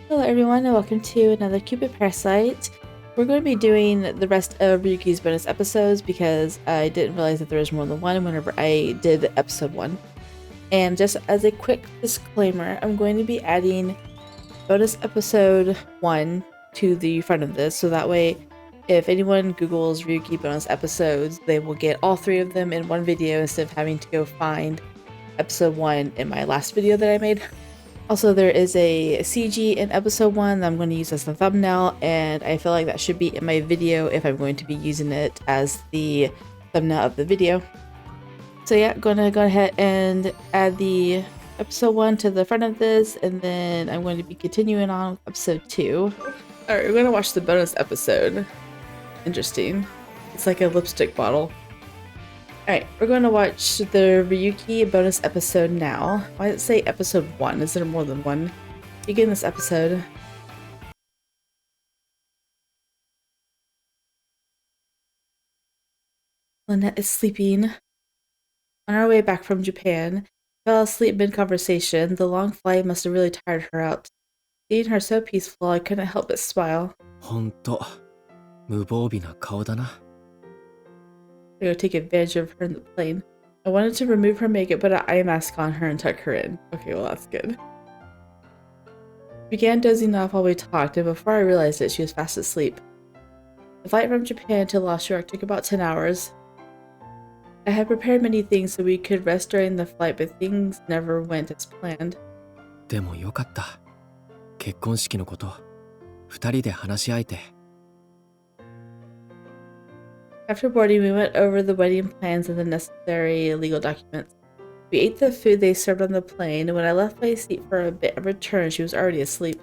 Hello everyone and welcome to another Cupid Parasite. We're going to be doing the rest of Ryuki's bonus episodes because I didn't realize that there was more than one whenever I did episode 1. And just as a quick disclaimer, I'm going to be adding bonus episode 1 to the front of this, so that way if anyone Googles Ryuki bonus episodes, they will get all 3 of them in one video instead of having to go find episode 1 in my last video that I made. Also, there is a CG in episode 1 that I'm going to use as the thumbnail, and I feel like that should be in my video if I'm going to be using it as the thumbnail of the video. So yeah, gonna go ahead and add the episode 1 to the front of this, and then I'm going to be continuing on with episode 2. Alright, we're gonna watch the bonus episode. Interesting. It's like a lipstick bottle. Alright, we're going to watch the Ryuki bonus episode now. Why does it say episode 1? Is there more than one? Begin this episode. Lynette is sleeping. On our way back from Japan, fell asleep mid-conversation. The long flight must have really tired her out. Seeing her so peaceful, I couldn't help but smile. ほんと、無防備な顔だな。I go take advantage of her in the plane. I wanted to remove her makeup, put an eye mask on her and tuck her in. Okay, well that's good. Began dozing off while we talked, and before I realized it, she was fast asleep. The flight from Japan to Lost York took about 10 hours. I had prepared many things so we could rest during the flight, but things never went as planned. でもよかった。結婚式のこと、二人で話し合えて。After boarding, we went over the wedding plans and the necessary legal documents. We ate the food they served on the plane, and when I left my seat for a bit of return, she was already asleep.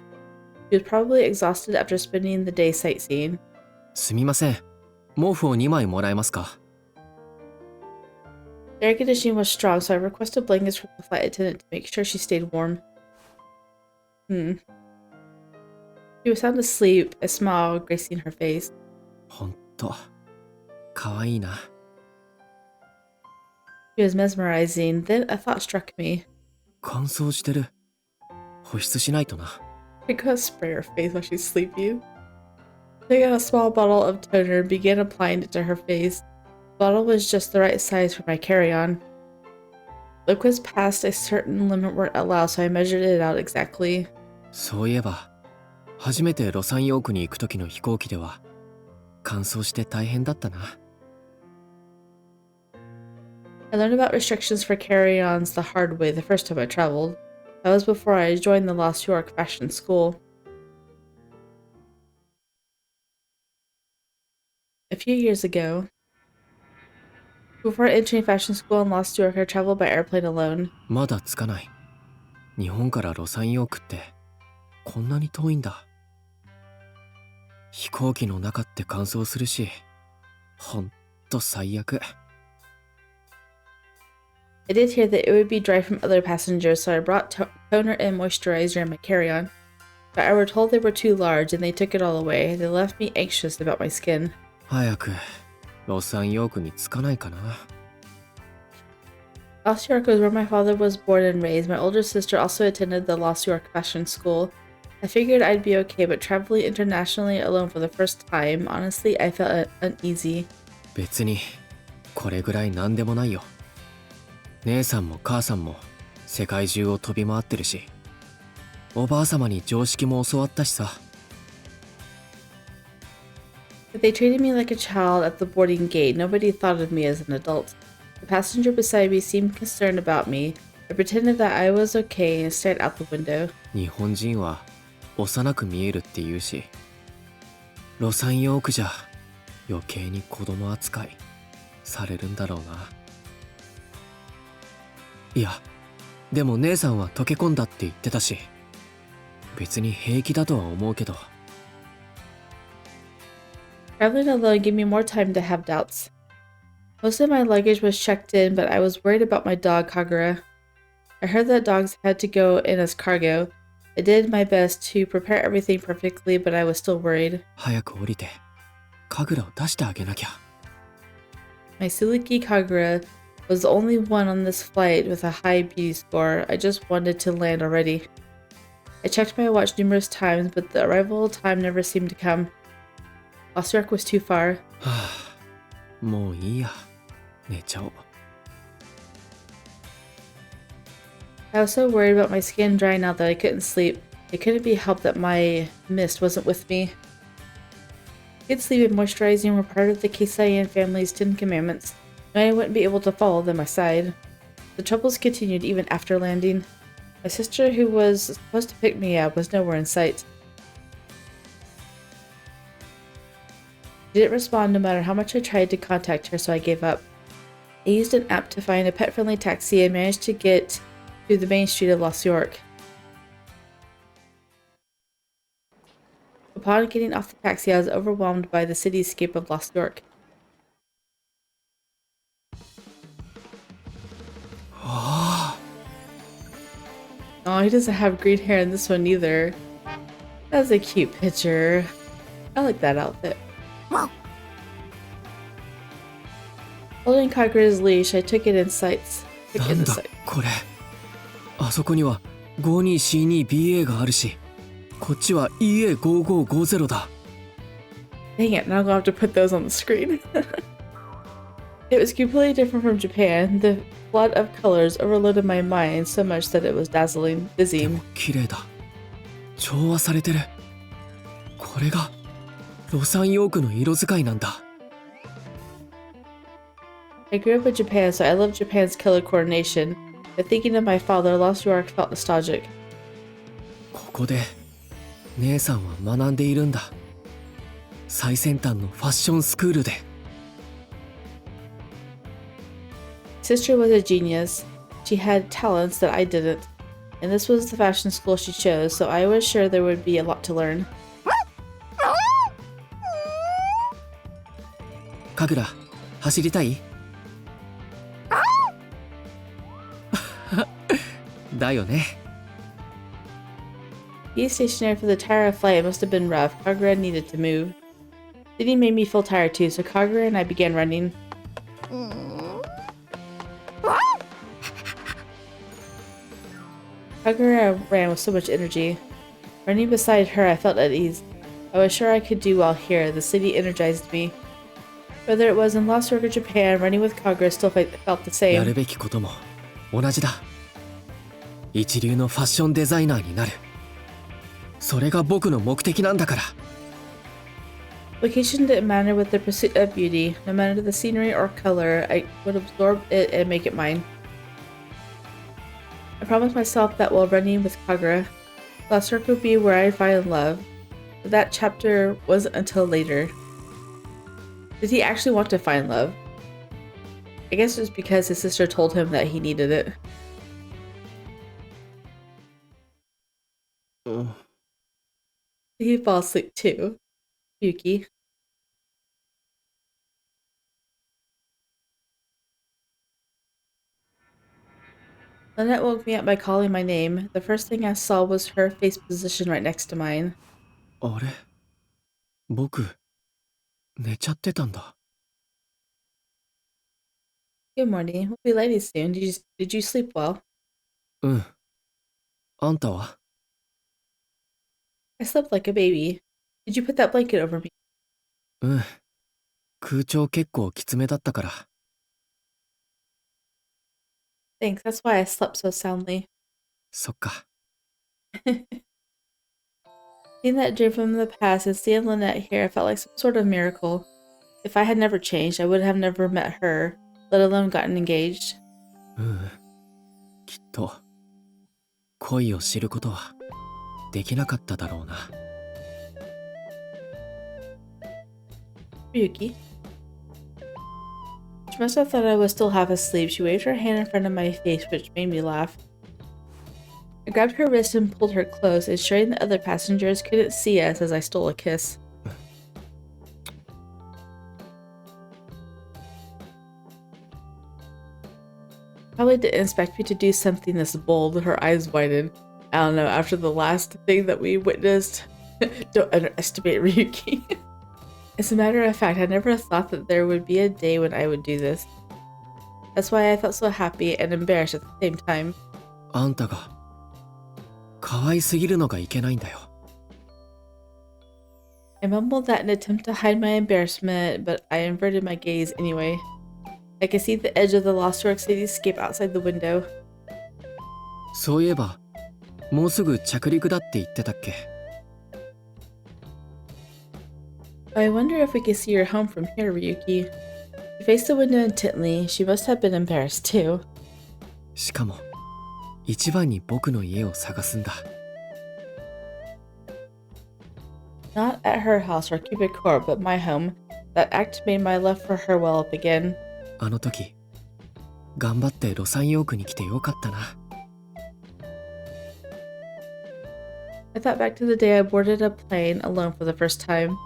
She was probably exhausted after spending the day sightseeing. すみません。毛布を2枚もらえますか? The air conditioning was strong, so I requested blankets from the flight attendant to make sure she stayed warm. She was sound asleep, a smile gracing her face. ほんと、かわいいな。She was mesmerizing. Then a thought struck me. 乾燥してる。保湿しないとな。I go spray her face while she's sleeping. Took out a small bottle of toner and began applying it to her face. The bottle was just the right size for my carry-on. Liquids past a certain limit weren't allowed, so I measured it out exactly. そういえば、初めてロサンヨークに行く時の飛行機では、乾燥して大変だったな。I learned about restrictions for carry-ons the hard way the first time I traveled. That was before I joined the Lost York Fashion School. A few years ago, before entering fashion school in Lost York, I traveled by airplane alone. まだ着かない。日本からロサンヨークってこんなに遠いんだ。飛行機の中って乾燥するし、ほんと最悪。I did hear that it would be dry from other passengers, so I brought toner and moisturizer in my carry-on. But I were told they were too large, and they took it all away. They left me anxious about my skin. 早くロサンヨークに着かないかな。Lost York was where my father was born and raised. My older sister also attended the Lost York Fashion School. I figured I'd be okay, but traveling internationally alone for the first time, honestly, I felt uneasy. 別にこれぐらいなんでもないよ。姉さんも母さんも世界中を飛び回ってるし、おばあ様に常識も教わったしさ。But they treated me like a child at the boarding gate. Nobody thought of me as an adult. The passenger beside me seemed concerned about me. I pretended that I was okay and stared out the window. 日本人は幼く見えるって言うし、ロサンヨークじゃ余計に子供扱いされるんだろうな。いや、でも姉さんは溶け込んだって言ってたし、別に平気だとは思うけど。Traveling alone gave me more time to have doubts. Most of my luggage was checked in, but I was worried about my dog, Kagura. I heard that dogs had to go in as cargo. I did my best to prepare everything perfectly, but I was still worried. 早く降りて、カグラを出してあげなきゃ。My Siliki Kagura was the only one on this flight with a high beauty score. I just wanted to land already. I checked my watch numerous times, but the arrival time never seemed to come. Lost York was too far. もういいや。寝ちゃおう。I was so worried about my skin drying out that I couldn't sleep. It couldn't be helped that my mist wasn't with me. Good sleep and moisturizing were part of the Keisayan family's 10 commandments, and I wouldn't be able to follow them aside. The troubles continued even after landing. My sister, who was supposed to pick me up, was nowhere in sight. She didn't respond no matter how much I tried to contact her, so I gave up. I used an app to find a pet-friendly taxi and managed to get to the main street of Lost York. Upon getting off the taxi, I was overwhelmed by the cityscape of Lost York. Oh, he doesn't have green hair in this one either. That's a cute picture. I like that outfit. Holding Kagura's leash, I took it in sights. なんだこれ。あそこには 52C2BA があるし、こっちは EA5550 だ。Dang it, now I'm gonna have to put those on the screen. It was completely different from Japan. The flood of colors overloaded my mind so much that it was dazzling, で dizzying. も綺麗だ。調和されてる。これがロサンヨークの色使いなんだ。I grew up in Japan, so I love Japan's color coordination. But thinking of my father, Lost York felt nostalgic. ここで姉さんは学んでいるんだ。最先端のファッションスクールで。Sister was a genius. She had talents that I didn't. And this was the fashion school she chose, so I was sure there would be a lot to learn. 神楽、走りたい？だよね。Being stationary for the entire flight must have been rough. Kagura needed to move. Sitting made me feel tired too, so Kagura and I began running. Kagura ran with so much energy. Running beside her, I felt at ease. I was sure I could do well here. The city energized me. Whether it was in Lost York or Japan, running with Kagura still felt the や same. るべきことも同じだ。一流のファッションデザイナーになる。それが僕の目的なんだから。Location didn't matter with the pursuit of beauty. No matter the scenery or color, I would absorb it and make it mine. I promised myself that while running with Kagura, Lost York would be where I'd find love. But that chapter wasn't until later. Did he actually want to find love? I guess it was because his sister told him that he needed it. うん。 He'd fall asleep too. Yuki. Lynette woke me up by calling my name. The first thing I saw was her face positioned right next to mine. あれ？僕、寝ちゃってたんだ。Good morning. We'll be late soon. Did you sleep well? うん。あんたは？ I slept like a baby. Did you put that blanket over me? うん。空調結構きつめだったから。Thanks. That's why I slept so soundly. そっか。 Seeing that dream from the past and seeing Lynette here felt like some sort of miracle. If I had never changed, I would have never met her, let alone gotten engaged. うん。きっと恋を知ることはできなかっただろうな。Ryuki. She must have thought I was still half asleep. She waved her hand in front of my face, which made me laugh. I grabbed her wrist and pulled her close, ensuring the other passengers couldn't see us as I stole a kiss. Probably didn't expect me to do something this bold. Her eyes widened. I don't know, after the last thing that we witnessed, don't underestimate Ryuki. As a matter of fact, I never thought that there would be a day when I would do this. That's why I felt so happy and embarrassed at the same time. あんたが可愛すぎるのがいけないんだよ。I mumbled that in an attempt to hide my embarrassment, but I inverted my gaze anyway. I could see the edge of the Lost York cityscape outside the window. そういえば、もうすぐ着陸だって言ってたっけ？ I wonder if we could see your home from here, Ryuki. She faced the window intently. She must have been embarrassed too. しかも、一番に僕の家を探すんだ。Not at her house or Cupid Court, but my home. That act made my love for her well up again. あの時、頑張ってロサンヨークに来てよかったな。I thought back to the day I boarded a plane alone for the first time.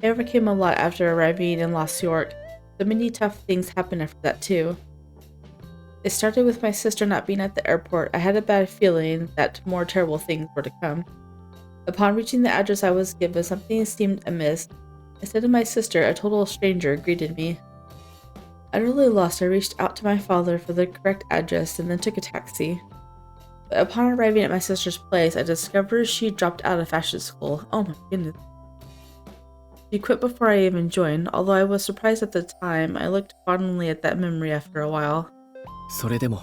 I overcame a lot after arriving in Lost York. So many tough things happened after that too. It started with my sister not being at the airport. I had a bad feeling that more terrible things were to come. Upon reaching the address I was given, something seemed amiss. Instead of my sister, a total stranger greeted me. Utterly lost, I reached out to my father for the correct address and then took a taxi. But upon arriving at my sister's place, I discovered she dropped out of fashion school. Oh my goodness. She quit before I even joined. Although I was surprised at the time, I looked fondly at that memory after a while. それでも、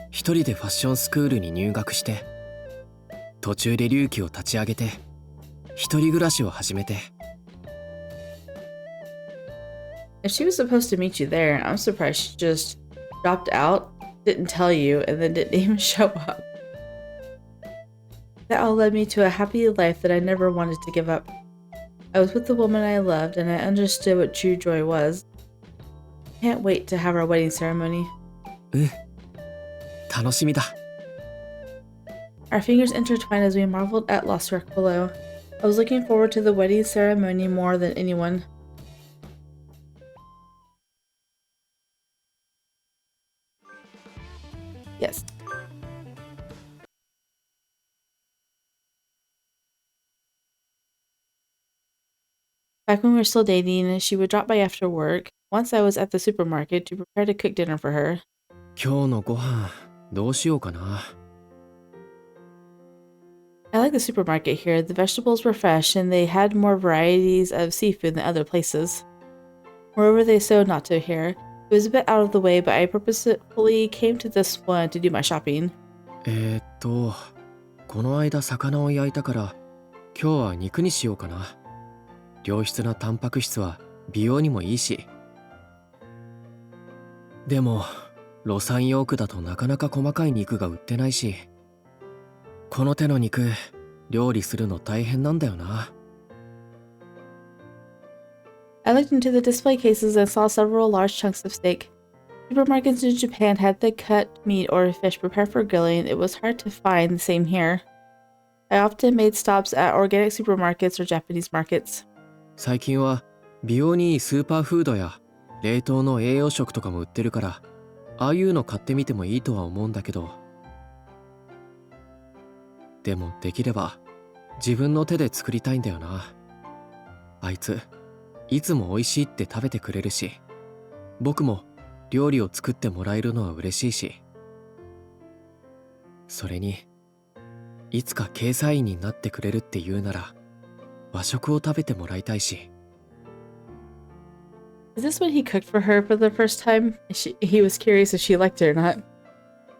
一人でファッションスクールに入学して、途中で隆起を立ち上げて、一人暮らしを始めて。If she was supposed to meet you there, I'm surprised she just dropped out, didn't tell you, and then didn't even show up. That all led me to a happy life that I never wanted to give up. I was with the woman I loved, and I understood what true joy was. Can't wait to have our wedding ceremony. 楽しみだ。Our fingers intertwined as we marveled at Lost York below. I was looking forward to the wedding ceremony more than anyone. Yes. Back when we were still dating, she would drop by after work. Once I was at the supermarket to prepare to cook dinner for her. 今日のご飯、どうしようかな。I like the supermarket here. The vegetables were fresh and they had more varieties of seafood than other places. Moreover, they sold natto here. It was a bit out of the way, but I purposefully came to this one to do my shopping. この間魚を焼いたから、今日は肉にしようかな。良質なタンパク質は美容にもいいし。でも、ロサンヨークだとなかなか細かい肉が売ってないし、この手の肉、料理するの大変なんだよな。I looked into the display cases and saw several large chunks of steak. Supermarkets in Japan had the cut meat or fish prepared for grilling. It was hard to find the same here. I often made stops at organic supermarkets or Japanese markets. 最近は美容にいいスーパーフードや冷凍の栄養食とかも売ってるから、ああいうの買ってみてもいいとは思うんだけど。でもできれば自分の手で作りたいんだよな。あいついつも美味しいって食べてくれるし、僕も料理を作ってもらえるのは嬉しいし、それにいつか掲載員になってくれるって言うなら和食を食べてもらいたいし。 Is this when he cooked for her for the first time? He was curious if she liked it or not.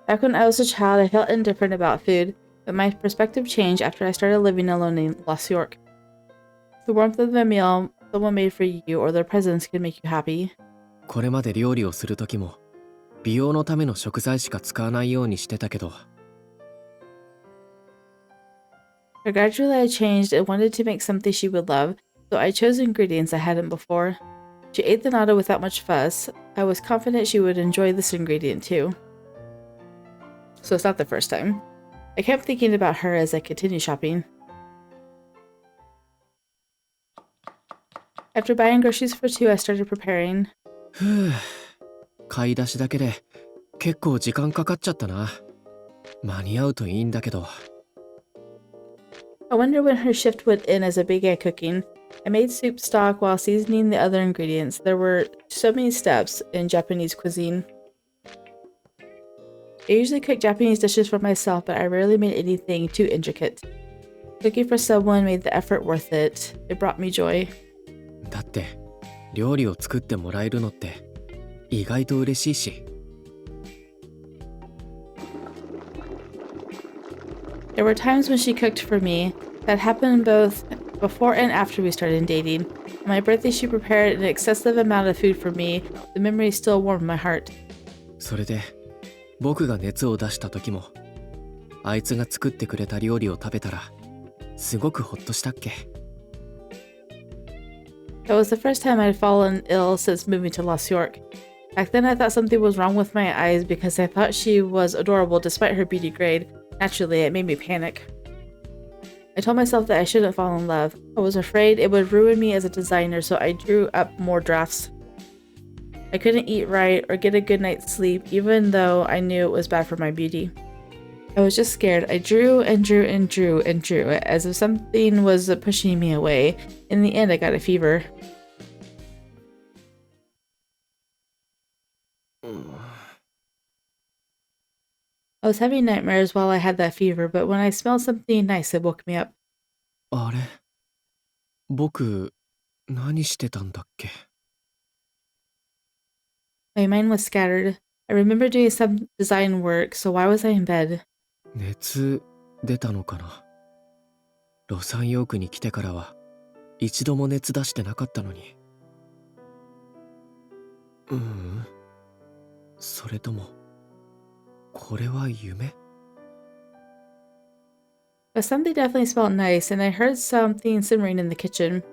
Back when I was a child, I felt indifferent about food, but my perspective changed after I started living alone in Lost York. The warmth of the meal someone made for you or their presence could make you happy. これまで料理をする時も美容のための食材しか使わないようにしてたけど。But gradually I changed and wanted to make something she would love, so I chose ingredients I hadn't before. She ate the natto without much fuss. I was confident she would enjoy this ingredient too. So it's not the first time. I kept thinking about her as I continued shopping. After buying groceries for two, I started preparing. 買い出しだけで結構時間かかっちゃったな。間に合うといいんだけど。I wonder when her shift would end as I began cooking. I made soup stock while seasoning the other ingredients. There were so many steps in Japanese cuisine. I usually cook Japanese dishes for myself, but I rarely made anything too intricate. Cooking for someone made the effort worth it. It brought me joy. だって料理を作ってもらえるのって意外と嬉しいし。There were times when she cooked for me. That happened both before and after we started dating. On my birthday, she prepared an excessive amount of food for me. The memory still warmed my heart. それで僕が熱を出した時もあいつが作ってくれた料理を食べたらすごくほっとしたっけ。 That was the first time I'd fallen ill since moving to Los York. Back then, I thought something was wrong with my eyes because I thought she was adorable despite her beauty grade. Naturally, it made me panic. I told myself that I shouldn't fall in love. I was afraid it would ruin me as a designer, so I drew up more drafts. I couldn't eat right or get a good night's sleep, even though I knew it was bad for my beauty. I was just scared. I drew and drew and drew and drew, as if something was pushing me away. In the end, I got a fever. I was having nightmares while I had that fever, but when I smelled something nice, it woke me up. あれ僕何してたんだっけ。 My mind was scattered. I remember doing some design work, so why was I in bed? 熱出たのかな。ロサンヨークに来てからは一度も熱出してなかったのに。それともこれは夢？ But something definitely smelled nice, and I heard something simmering in the kitchen.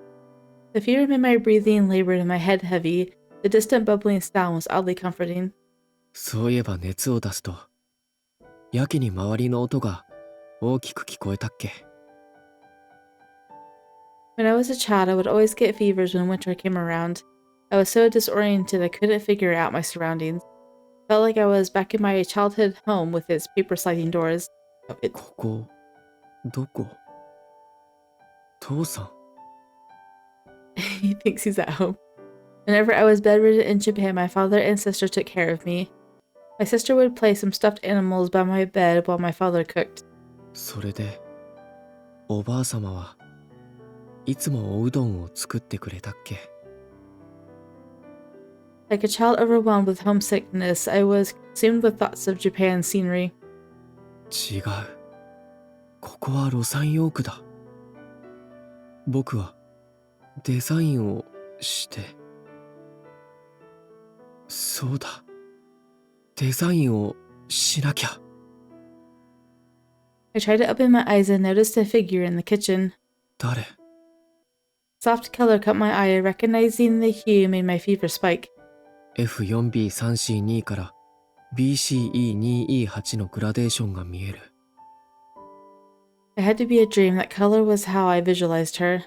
The fever made my breathing labored and my head heavy. The distant bubbling sound was oddly comforting. そういえば熱を出すとやけに周りの音が大きく聞こえたっけ。 When I was a child, I would always get fevers when winter came around. I was so disoriented I couldn't figure out my surroundings. Felt like I was back in my childhood home with its paper sliding doors. ここどこ？父さん？ He thinks he's at home. Whenever I was bedridden in Japan, my father and sister took care of me. My sister would place some stuffed animals by my bed while my father cooked. それでおばあさまはいつもおうどんを作ってくれたっけ。 Like a child overwhelmed with homesickness, I was consumed with thoughts of Japan's scenery. 違う。ここはロサンヨークだ。僕はデザインをして。そうだ。デザインをしなきゃ。 I tried to open my eyes and noticed a figure in the kitchen. 誰？ Soft color caught my eye. Recognizing the hue made my fever spike. F4B3C2 から BCE2E8 のグラデーションが見える。 It had to be a dream. That color was how I visualized her.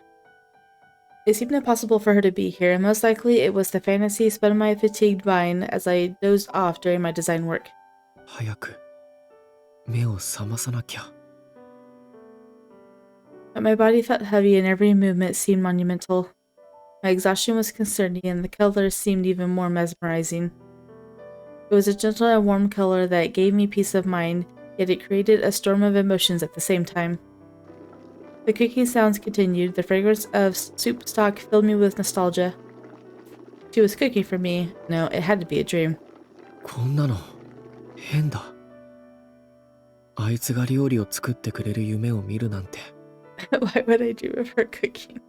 It seemed impossible for her to be here, and most likely it was the fantasy spun in my fatigued mind as I dozed off during my design work. 早く目を覚まさなきゃ。 But my body felt heavy and every movement seemed monumental. My exhaustion was concerning and the color seemed even more mesmerizing. It was a gentle and warm color that gave me peace of mind, yet it created a storm of emotions at the same time. The cooking sounds continued. The fragrance of soup stock filled me with nostalgia. She was cooking for me. No, it had to be a dream. こんなの変だ。あいつが料理を作ってくれる夢を見るなんて。 Why would I dream of her cooking?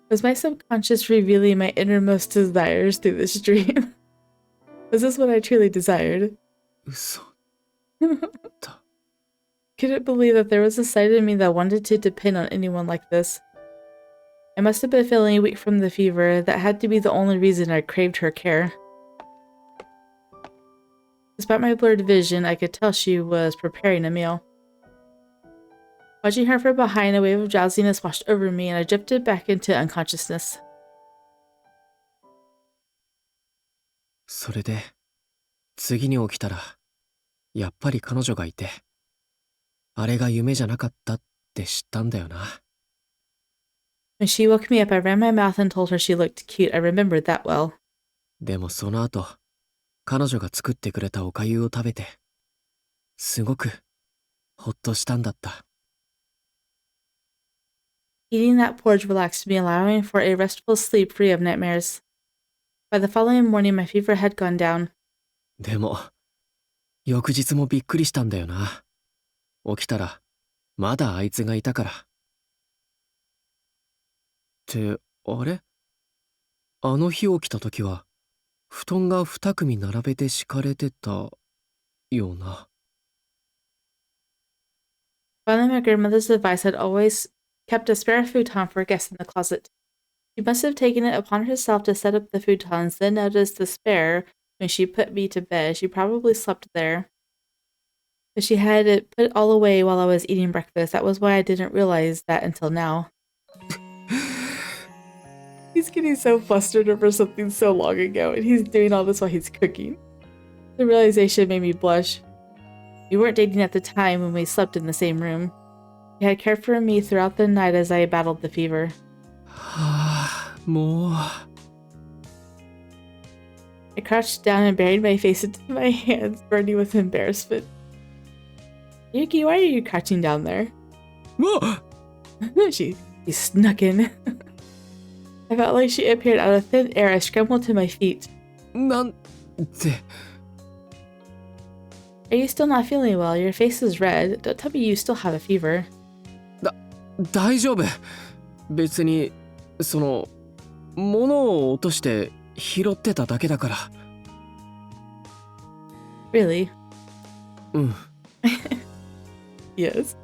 Was my subconscious revealing my innermost desires through this dream? Was this what I truly desired? 嘘だ。 Couldn't believe that there was a side of me that wanted to depend on anyone like this. I must have been feeling weak from the fever. That had to be the only reason I craved her care. Despite my blurred vision, I could tell she was preparing a meal. Watching her from behind, a wave of drowsiness washed over me, and I drifted back into unconsciousness. それで次に起きたらやっぱり彼女がいて、あれが夢じゃなかったって知ったんだよな。 When she woke me up, I ran my mouth and told her she looked cute. I remembered that well. でもその後彼女が作ってくれたお粥を食べてすごくほっとしたんだった。Eating that porridge relaxed me, allowing for a restful sleep free of nightmares. By the following morning, my fever had gone down. でも、翌日もびっくりしたんだよな。起きたら、まだあいつがいたから。って、あれ？あの日起きた時は、布団が2組並べて敷かれてたような。Finally, my grandmother's advice had always kept a spare futon for guests in the closet. She must have taken it upon herself to set up the futons, then noticed the spare when she put me to bed. She probably slept there. But she had it put all away while I was eating breakfast. That was why I didn't realize that until now. He's getting so flustered over something so long ago, and he's doing all this while he's cooking. The realization made me blush. We weren't dating at the time when we slept in the same room. He had cared for me throughout the night as I battled the fever. もう。I crouched down and buried my face into my hands, burning with embarrassment. Ryuki, why are you crouching down there? She snuck in. I felt like she appeared out of thin air. I scrambled to my feet. なんて。Are you still not feeling well? Your face is red. Don't tell me you still have a fever. 大丈夫。別に、物を落として拾ってただけだから。Really? うん。Yes.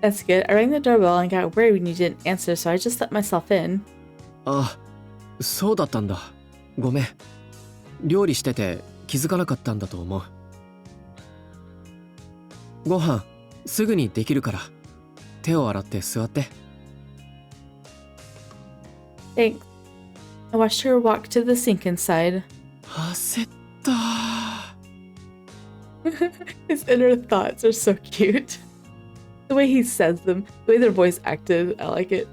That's good. I rang the doorbell and got worried when you didn't answer, so I just let myself in. あ、そうだったんだ。ごめん。料理してて気づかなかったんだと思う。ご飯すぐにできるから手を洗って座って。Thanks. I watched her walk to the sink inside. 焦った。His inner thoughts are so cute. The way he says them, the way their voice acted, I like it.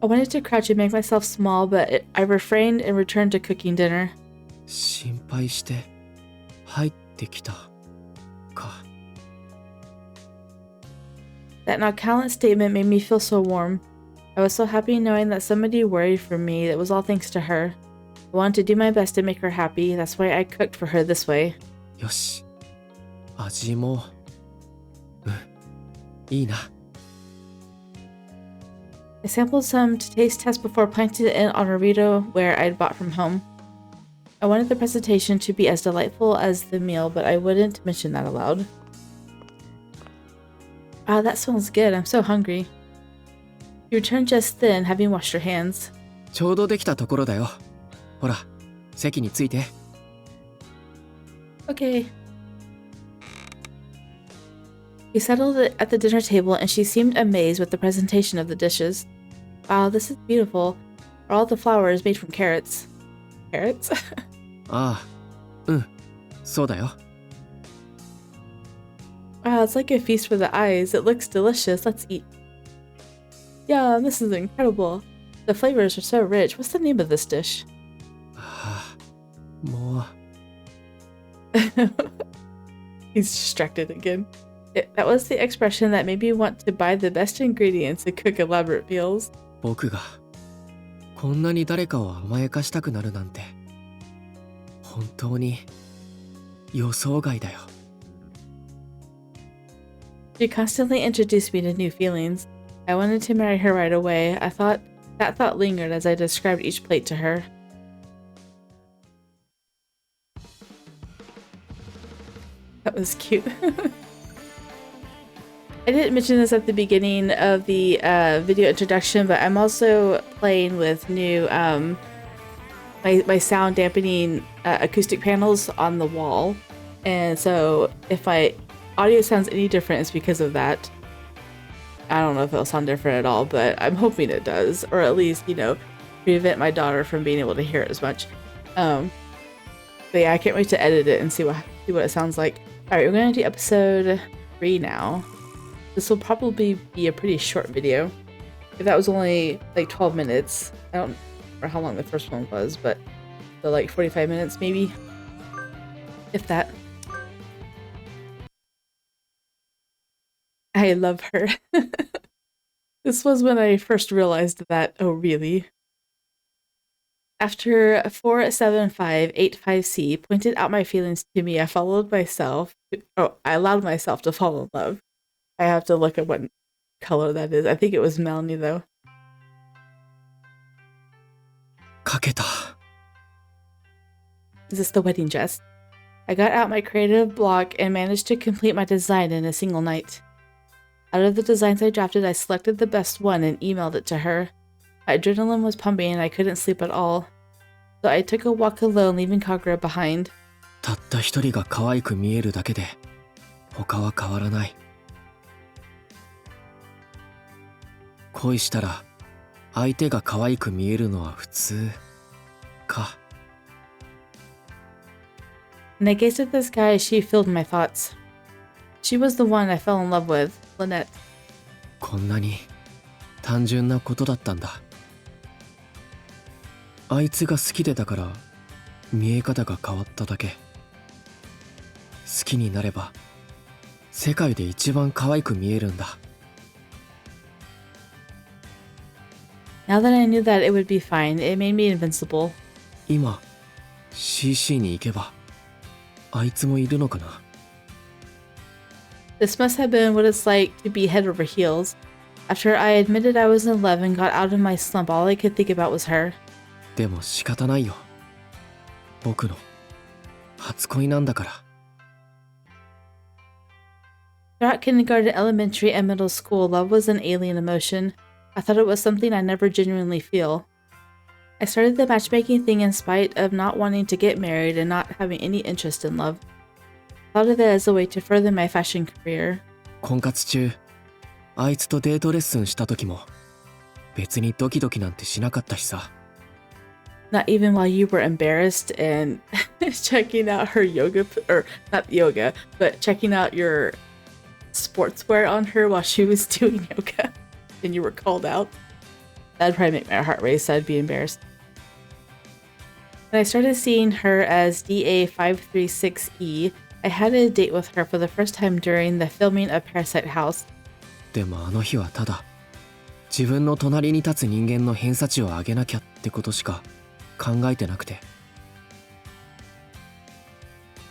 I wanted to crouch and make myself small, but I refrained and returned to cooking dinner. 心配して入ってきたか。That nonchalant statement made me feel so warm. I was so happy knowing that somebody worried for me. It was all thanks to her. I wanted to do my best to make her happy. That's why I cooked for her this way. よし。味も。いいな。I sampled some to taste test before planting it in on a burrito where I'd bought from home. I wanted the presentation to be as delightful as the meal, but I wouldn't mention that aloud. Ah, that smells good. I'm so hungry. You returned just then, having washed your hands. ちょうどできたところだよ。ほら、席について。Okay. We settled at the dinner table, and she seemed amazed with the presentation of the dishes. Wow, this is beautiful. Are all the flowers made from carrots? Carrots? ああ、うん、そうだよ。Wow, it's like a feast for the eyes. It looks delicious. Let's eat. Yeah, this is incredible. The flavors are so rich. What's the name of this dish? もう He's distracted again. That was the expression that made me want to buy the best ingredients and cook elaborate meals. 僕がこんなに誰かを甘やかしたくなるなんて本当に予想外だよ。She constantly introduced me to new feelings. I wanted to marry her right away. That thought lingered as I described each plate to her. That was cute. I didn't mention this at the beginning of the video introduction, but I'm also playing with new my sound dampening acoustic panels on the wall. And so if my audio sounds any different, it's because of that. I don't know if it'll sound different at all, but I'm hoping it does, or at least, you know, prevent my daughter from being able to hear it as much. But yeah, I can't wait to edit it and see what it sounds like. All right, we're going to do episode 3 now. This will probably be a pretty short video. If that was only like 12 minutes, I don't remember how long the first one was, but so like 45 minutes maybe, if that. I love her. This was when I first realized that, oh, really? After 47585C pointed out my feelings to me, I allowed myself to fall in love. I have to look at what color that is. I think it was Melanie, though. かけた。 Is this the wedding dress? I got out my creative block and managed to complete my design in a single night. Out of the designs I drafted, I selected the best one and emailed it to her. My adrenaline was pumping and I couldn't sleep at all. So I took a walk alone, leaving Kagura behind. たった一人が可愛く見えるだけで他は変わらない。恋したら相手が可愛く見えるのは普通か。 And I gazed at the sky as she filled my thoughts. She was the one I fell in love with, Lynette. こんなに単純なことだったんだ。あいつが好きでだから見え方が変わっただけ。好きになれば世界で一番可愛く見えるんだ。 Now that I knew that it would be fine, it made me invincible. 今 CC に行けばあいつもいるのかな。 This must have been what it's like to be head over heels. After I admitted I was in love and got out of my slump, all I could think about was her. でも仕方ないよ。僕の初恋なんだから。 Throughout kindergarten, elementary, and middle school, love was an alien emotion. I thought it was something I never genuinely feel. I started the matchmaking thing in spite of not wanting to get married and not having any interest in love. I thought of it as a way to further my fashion career. 婚活中あいつとデートレッスンした時も別にドキドキなんてしなかったしさ。 Not even while you were embarrassed and checking out her yoga, or not yoga, but checking out your sportswear on her while she was doing yoga and you were called out. That'd probably make my heart race. I'd be embarrassed. When I started seeing her as DA536E, I had a date with her for the first time during the filming of Parasite House. でもあの日はただ自分の隣に立つ人間の偏差値を上げなきゃってことしか考えてなくて。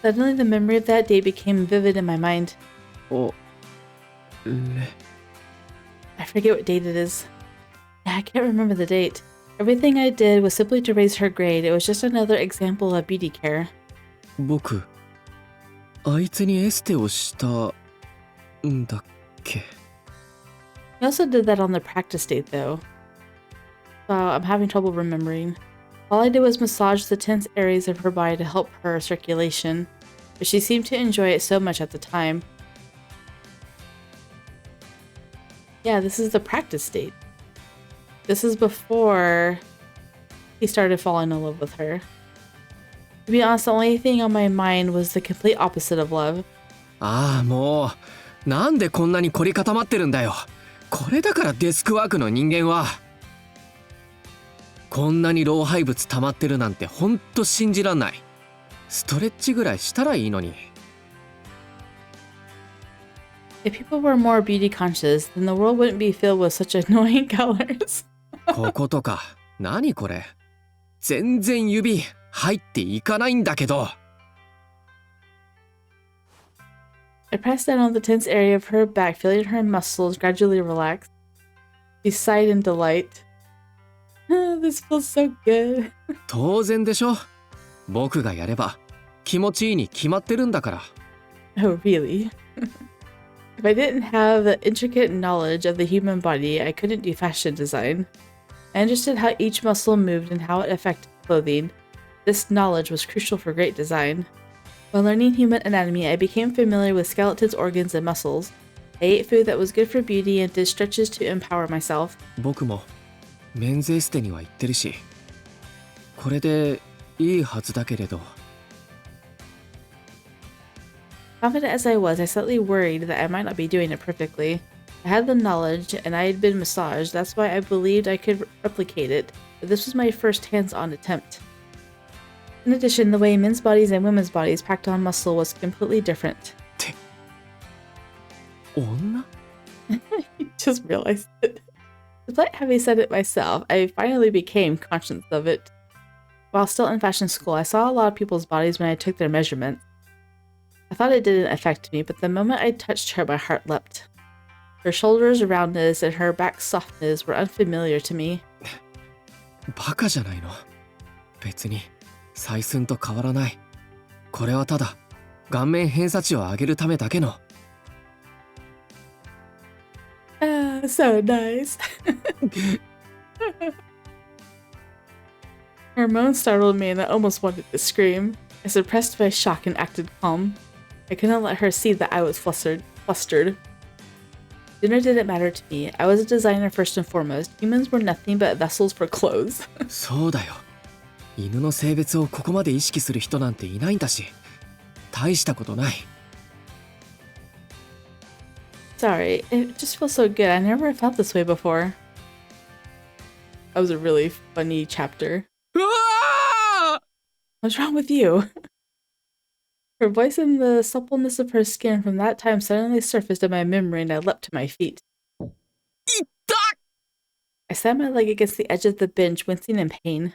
Suddenly, the memory of that day became vivid in my mind. おれ I forget what date it is. Yeah, I can't remember the date. Everything I did was simply to raise her grade. It was just another example of beauty care. 僕あいつにエステをしたんだっけ。 We also did that on the practice date, though. Wow, I'm having trouble remembering. All I did was massage the tense areas of her body to help her circulation, but she seemed to enjoy it so much at the time. Yeah, this is the practice date. This is before he started falling in love with her. To be honest, the only thing on my mind was the complete opposite of love. ああもうなんでこんなに凝り固まってるんだよ。これだからデスクワークの人間は。こんなに老廃物溜まってるなんてほんと信じらんない。ストレッチぐらいしたらいいのに。 If people were more beauty conscious, then the world wouldn't be filled with such annoying colors. こことか何これ。全然指入っていかないんだけど。 I pressed down on the tense area of her back, feeling her muscles gradually relax. She sighed in delight. This feels so good. 当然でしょ。僕がやれば気持ちいいに決まってるんだから。 Oh, really? If I didn't have the intricate knowledge of the human body, I couldn't do fashion design. I understood how each muscle moved and how it affected clothing. This knowledge was crucial for great design. While learning human anatomy, I became familiar with skeletons, organs, and muscles. I ate food that was good for beauty and did stretches to empower myself. 僕もメンズエステには行ってるし、これでいいはずだけれど。 Confident as I was, I slightly worried that I might not be doing it perfectly. I had the knowledge, and I had been massaged, that's why I believed I could replicate it, but this was my first hands-on attempt. In addition, the way men's bodies and women's bodies packed on muscle was completely different. 女 Just realized it. Despite having said it myself, I finally became conscious of it. While still in fashion school, I saw a lot of people's bodies when I took their measurements. I thought it didn't affect me, but the moment I touched her, my heart leapt. Her shoulders' roundness and her back's softness were unfamiliar to me. バカじゃないの。別に採寸と変わらない。これはただ顔面偏差値を上げるためだけの。Ah, so nice. Her moan startled me and I almost wanted to scream. I suppressed my shock and acted calm. I couldn't let her see that I was flustered. Dinner didn't matter to me. I was a designer first and foremost. Humans were nothing but vessels for clothes. そうだよ。犬の性別をここまで意識する人なんていないんだし、大したことない。Sorry, it just feels so good. I never felt this way before. That was a really funny chapter. What's wrong with you? Her voice and the suppleness of her skin from that time suddenly surfaced in my memory and I leapt to my feet. I sat my leg against the edge of the bench, wincing in pain.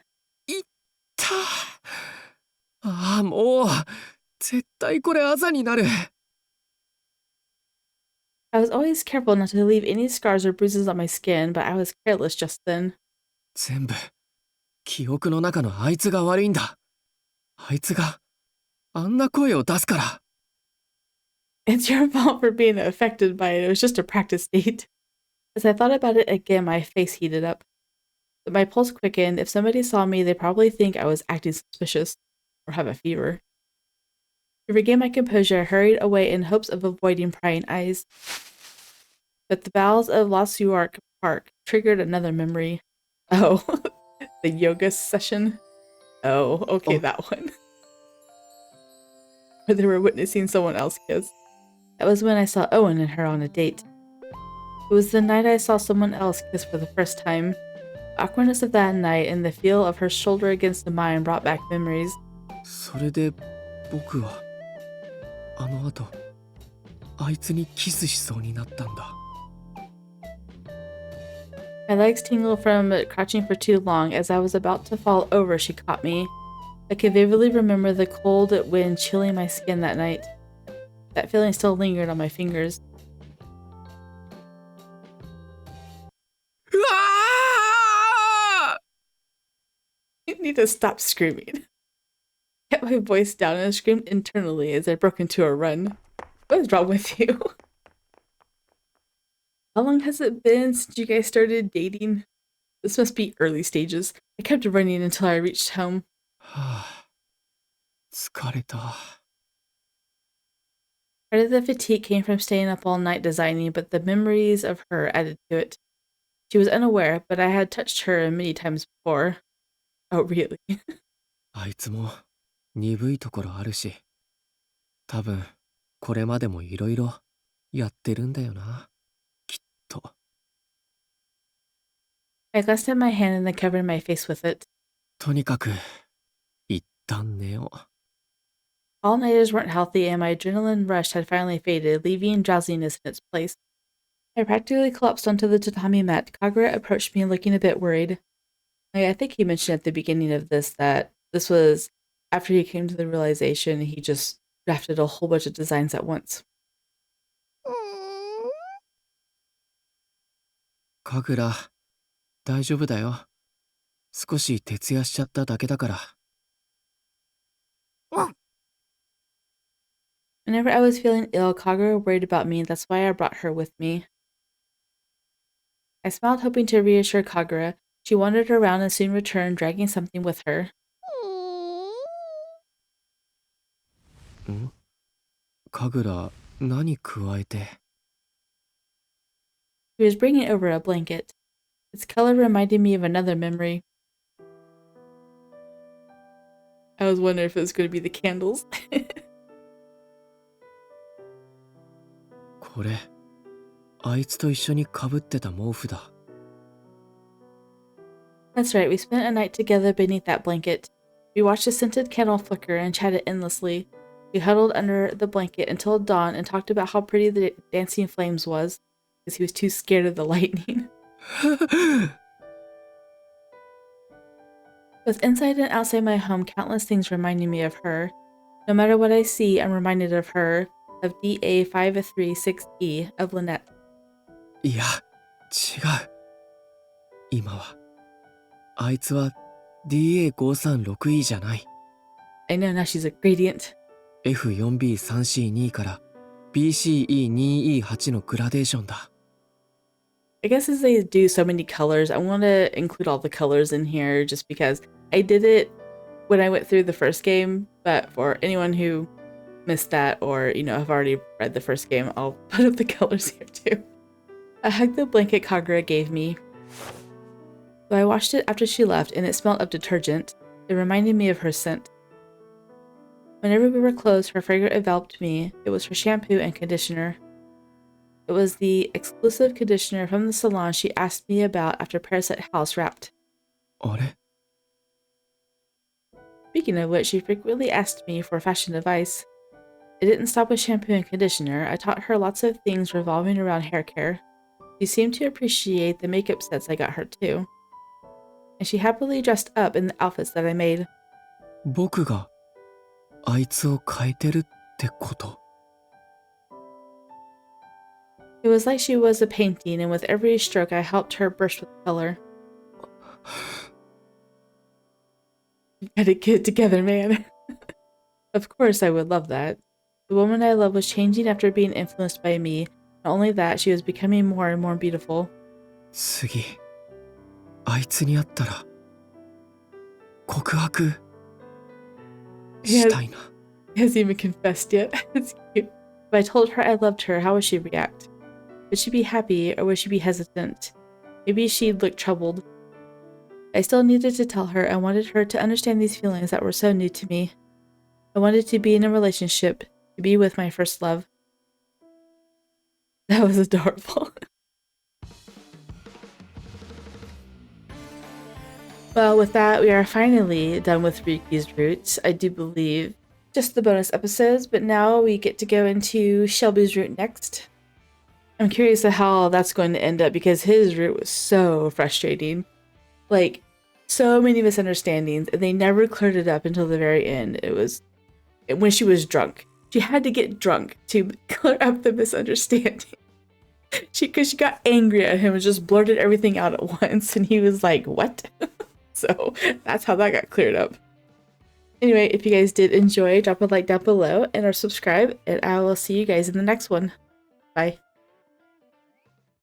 ああ、もう絶対これあざになる。I was always careful not to leave any scars or bruises on my skin, but I was careless just then. 全部記憶の中のあいつが悪いんだ。あいつがあんな声を出すから。It's your fault for being affected by it. It was just a practice date. As I thought about it again, my face heated up. My pulse quickened. If somebody saw me, they'd probably think I was acting suspicious or have a fever. To regain my composure, I hurried away in hopes of avoiding prying eyes. But the bowels of Lost York Park triggered another memory. Oh, the yoga session? Oh, okay, that one. Where they were witnessing someone else kiss. That was when I saw Owen and her on a date. It was the night I saw someone else kiss for the first time. The awkwardness of that night and the feel of her shoulder against mine brought back memories. それで僕はあの後あいつにキスしそうになったんだ。My legs tingled from crouching for too long. As I was about to fall over, she caught me. I could vividly remember the cold wind chilling my skin that night. That feeling still lingered on my fingers. You need to stop screaming. I kept my voice down and screamed internally as I broke into a run. What is wrong with you? How long has it been since you guys started dating? This must be early stages. I kept running until I reached home. 疲れた。 Part of the fatigue came from staying up all night designing, but the memories of her added to it. She was unaware, but I had touched her many times before. Oh, really? あいつも鈍いところあるし、多分これまでもいろいろやってるんだよな。きっと。I glanced at my hand and then covered my face with it. とにかく一旦寝よう。All-nighters weren't healthy and my adrenaline rush had finally faded, leaving drowsiness in its place. I practically collapsed onto the tatami mat. Kagura approached me looking a bit worried. I think he mentioned at the beginning of this that this was after he came to the realization he just drafted a whole bunch of designs at once. かぐら、大丈夫だよ。少し徹夜しちゃっただけだから。Whenever I was feeling ill, Kagura worried about me, that's why I brought her with me. I smiled, hoping to reassure Kagura. She wandered around and soon returned, dragging something with her. ん？かぐら、何加えて？ She was bringing over a blanket. Its color reminded me of another memory. I was wondering if it was going to be the candles. これ、あいつと一緒にかぶってた毛布だ。That's right, we spent a night together beneath that blanket. We watched the scented candle flicker and chatted endlessly. We huddled under the blanket until dawn and talked about how pretty the dancing flames was. because he was too scared of the lightning. Both inside and outside my home, countless things reminding me of her. No matter what I see, I'm reminded of her, of DA536E, of Lynette. いや、違う。今は、あいつは DA536E じゃない。I know now she's a gradient. F4B3C2 から BCE2E8 のグラデーションだ。I guess as they do so many colors, I want to include all the colors in here just because I did it when I went through the first game, but for anyone who missed that or, have already read the first game, I'll put up the colors here too. I hugged the blanket Kagura gave me. So I washed it after she left and it smelled of detergent. It reminded me of her scent. Whenever we were close, her fragrance enveloped me. It was her shampoo and conditioner. It was the exclusive conditioner from the salon she asked me about after Parasite House wrapped. あれ? Speaking of which, she frequently asked me for fashion advice. It didn't stop with shampoo and conditioner. I taught her lots of things revolving around hair care. She seemed to appreciate the makeup sets I got her too. And she happily dressed up in the outfits that I made. 僕があいつを変えてるってこと? It was like she was a painting, and with every stroke I helped her burst with color. You gotta get it together, man. Of course I would love that. The woman I loved was changing after being influenced by me. Not only that, she was becoming more and more beautiful. 次、あいつに会ったら告白したいな。He hasn't even confessed yet. It's cute. If I told her I loved her, how would she react? Would she be happy or would she be hesitant? Maybe she'd look troubled. I still needed to tell her I wanted her to understand these feelings that were so new to me. I wanted to be in a relationship, to be with my first love. That was adorable. Well, with that, we are finally done with Ryuki's route. I do believe just the bonus episodes, but now we get to go into Shelby's route next. I'm curious of how that's going to end up because his route was so frustrating. Like, so many misunderstandings, and they never cleared it up until the very end. It was when she was drunk. She had to get drunk to clear up the misunderstanding. Because she got angry at him and just blurted everything out at once, and he was like, what? So that's how that got cleared up. Anyway, if you guys did enjoy, drop a like down below and or subscribe, and I will see you guys in the next one. Bye.